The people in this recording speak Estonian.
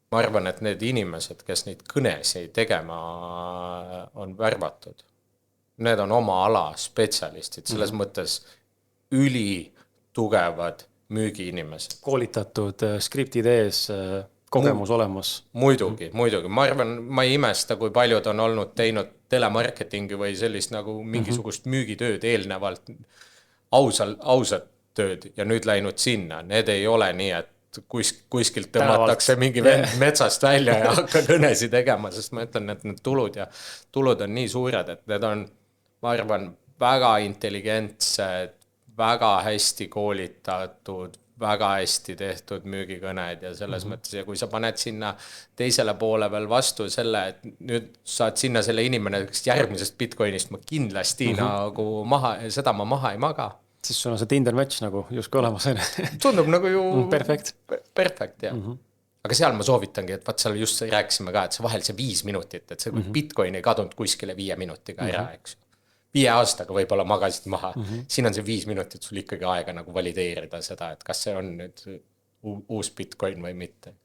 ma arvan, et need inimesed, kes neid kõnesid tegema on värvatud, need on oma ala spetsialistid, selles mõttes ülitugevad müügiinimesed. Koolitatud skriptid ees, kogemus olemas. Muidugi. Ma arvan, ma ei imesta, kui paljud on olnud teinud telemarketingi või sellist nagu mingisugust müügitööd eelnevalt, ausat tööd ja nüüd läinud sinna. Need ei ole nii, et kuskilt tõmmatakse mingi vend metsast välja ja hakka kõnesi tegema, sest ma ütlen, et need tulud on nii suured, et need on, ma arvan, väga intelligentsed, väga hästi koolitatud, väga hästi tehtud müügikõned ja selles mõttes, ja kui sa paned sinna teisele poole veel vastu selle, et nüüd saad sinna selle inimene järgmisest Bitcoinist ma kindlasti nagu seda ma maha ei maga. Siis sul on see Tinder match nagu justkui olemas. Tundub nagu ju perfekt, jah. Aga seal ma soovitangi, et vaat seal just rääkisime ka, et see vahel see 5 minutit, et see Bitcoin ei kadunud kuskile 5 minutiga ära, eks. 5 aastaga võib-olla magasid maha. Siin on see 5 minutit sul ikkagi aega nagu valideerida seda, et kas see on nüüd uus Bitcoin või mitte.